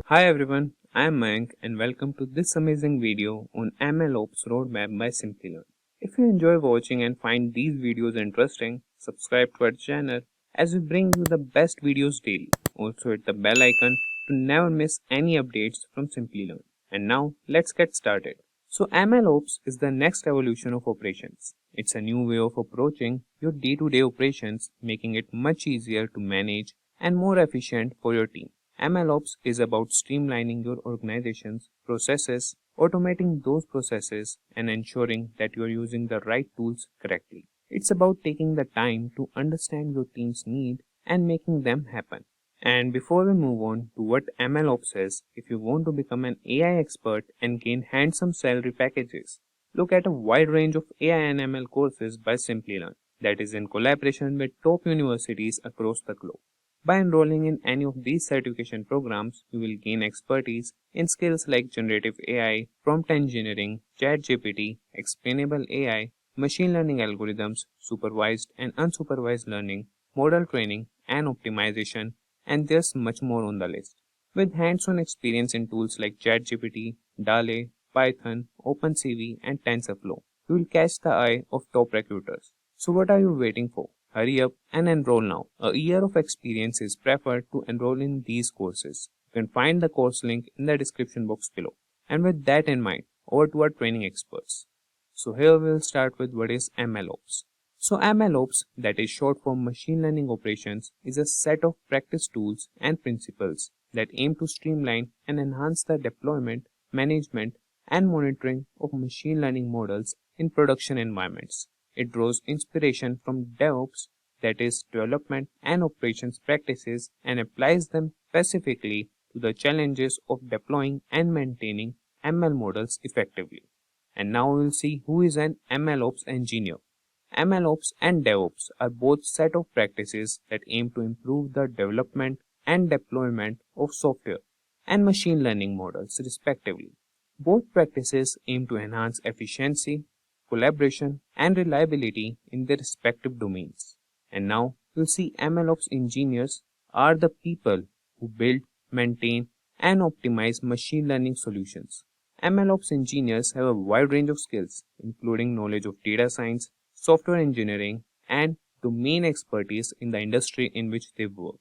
Hi everyone, I am Mayank and welcome to this amazing video on MLOps Roadmap by Simplilearn. If you enjoy watching and find these videos interesting, subscribe to our channel as we bring you the best videos daily. Also hit the bell icon to never miss any updates from Simplilearn. And now let's get started. So MLOps is the next evolution of operations. It's a new way of approaching your day-to-day operations, making it much easier to manage and more efficient for your team. MLOps is about streamlining your organization's processes, automating those processes, and ensuring that you are using the right tools correctly. It's about taking the time to understand your team's need and making them happen. And before we move on to what MLOps is, if you want to become an AI expert and gain handsome salary packages, look at a wide range of AI and ML courses by Simplilearn that is in collaboration with top universities across the globe. By enrolling in any of these certification programs, you will gain expertise in skills like generative AI, prompt engineering, ChatGPT, explainable AI, machine learning algorithms, supervised and unsupervised learning, model training, and optimization, and there's much more on the list. With hands-on experience in tools like ChatGPT, DALL-E, Python, OpenCV, and TensorFlow, you will catch the eye of top recruiters. So what are you waiting for? Hurry up and enroll now. A year of experience is preferred to enroll in these courses. You can find the course link in the description box below. And with that in mind, over to our training experts. So here we'll start with what is MLOps. So MLOps, that is short for Machine Learning Operations, is a set of practice tools and principles that aim to streamline and enhance the deployment, management, and monitoring of machine learning models in production environments. It draws inspiration from DevOps, that is development and operations practices, and applies them specifically to the challenges of deploying and maintaining ML models effectively. And now we'll see who is an MLOps engineer. MLOps and DevOps are both set of practices that aim to improve the development and deployment of software and machine learning models respectively. Both practices aim to enhance efficiency, collaboration, and reliability in their respective domains. And now we'll see MLOps engineers are the people who build, maintain, and optimize machine learning solutions. MLOps engineers have a wide range of skills, including knowledge of data science, software engineering, and domain expertise in the industry in which they work.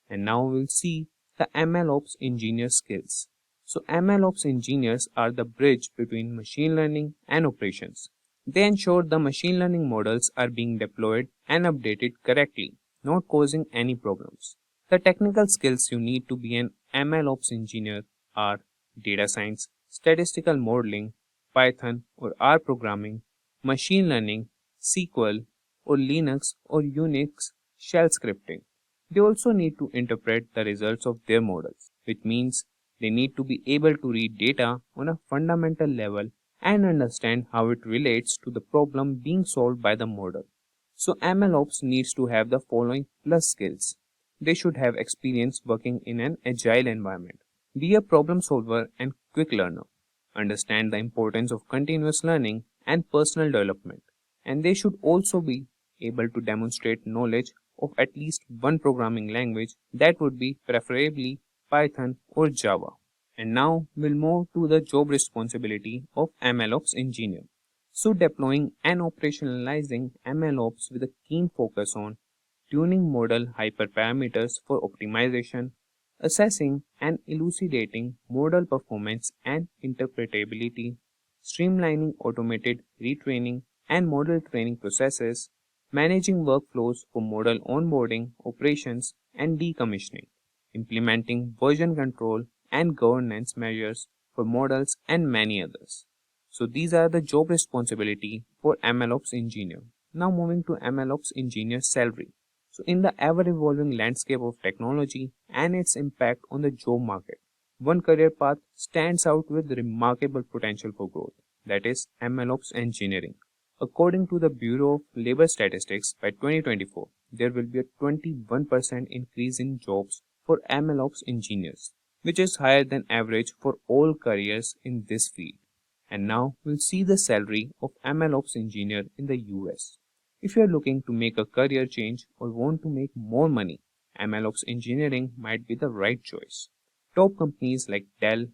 And now we'll see the MLOps engineer skills. So MLOps engineers are the bridge between machine learning and operations. They ensure the machine learning models are being deployed and updated correctly, not causing any problems. The technical skills you need to be an MLOps engineer are data science, statistical modeling, Python or R programming, machine learning, SQL, or Linux or Unix shell scripting. They also need to interpret the results of their models, which means they need to be able to read data on a fundamental level and understand how it relates to the problem being solved by the model. So MLOps needs to have the following plus skills. They should have experience working in an agile environment, be a problem solver and quick learner, understand the importance of continuous learning and personal development, and they should also be able to demonstrate knowledge of at least one programming language, that would be preferably Python or Java. And now we'll move to the job responsibility of MLOps engineer. So deploying and operationalizing MLOps with a keen focus on tuning model hyperparameters for optimization, assessing and elucidating model performance and interpretability, streamlining automated retraining and model training processes, managing workflows for model onboarding, operations, and decommissioning, implementing version control and governance measures for models, and many others. So these are the job responsibility for MLOps engineer. Now moving to MLOps engineer salary. So in the ever-evolving landscape of technology and its impact on the job market, one career path stands out with remarkable potential for growth, that is MLOps engineering. According to the Bureau of Labor Statistics, by 2024, there will be a 21% increase in jobs for MLOps engineers, which is higher than average for all careers in this field. And now we'll see the salary of MLOps engineer in the US. If you are looking to make a career change or want to make more money, MLOps engineering might be the right choice. Top companies like Dell,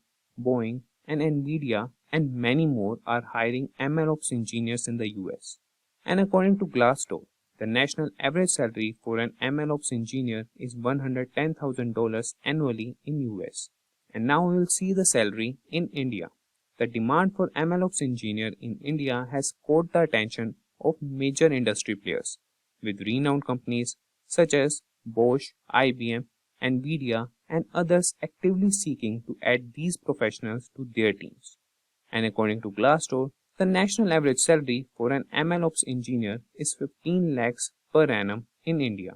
Boeing, and Nvidia and many more are hiring MLOps engineers in the US. And according to Glassdoor, the national average salary for an MLOps engineer is $110,000 annually in US. And now we will see the salary in India. The demand for MLOps engineer in India has caught the attention of major industry players, with renowned companies such as Bosch, IBM, Nvidia, and others actively seeking to add these professionals to their teams. And according to Glassdoor, the national average salary for an MLOps engineer is 15 lakhs per annum in India.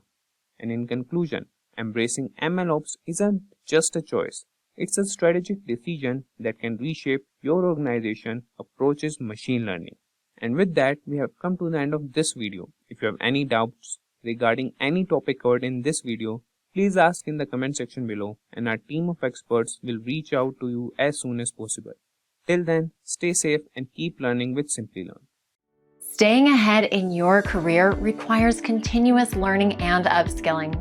And in conclusion, embracing MLOps isn't just a choice. It's a strategic decision that can reshape your organization approaches machine learning. And with that, we have come to the end of this video. If you have any doubts regarding any topic covered in this video, please ask in the comment section below and our team of experts will reach out to you as soon as possible. Till then, stay safe and keep learning with Simplilearn. Staying ahead in your career requires continuous learning and upskilling.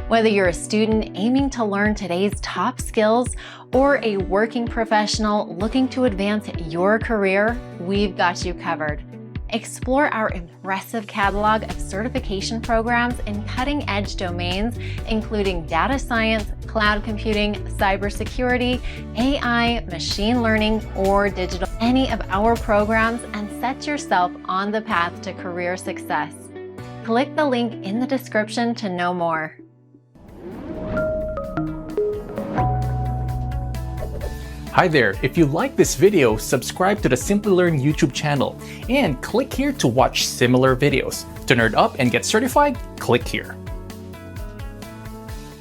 Whether you're a student aiming to learn today's top skills or a working professional looking to advance your career, we've got you covered. Explore our impressive catalog of certification programs in cutting-edge domains, including data science, cloud computing, cybersecurity, AI, machine learning, or digital. Any of our programs and set yourself on the path to career success. Click the link in the description to know more. Hi there, if you like this video, subscribe to the Simplilearn YouTube channel and click here to watch similar videos. To nerd up and get certified, click here.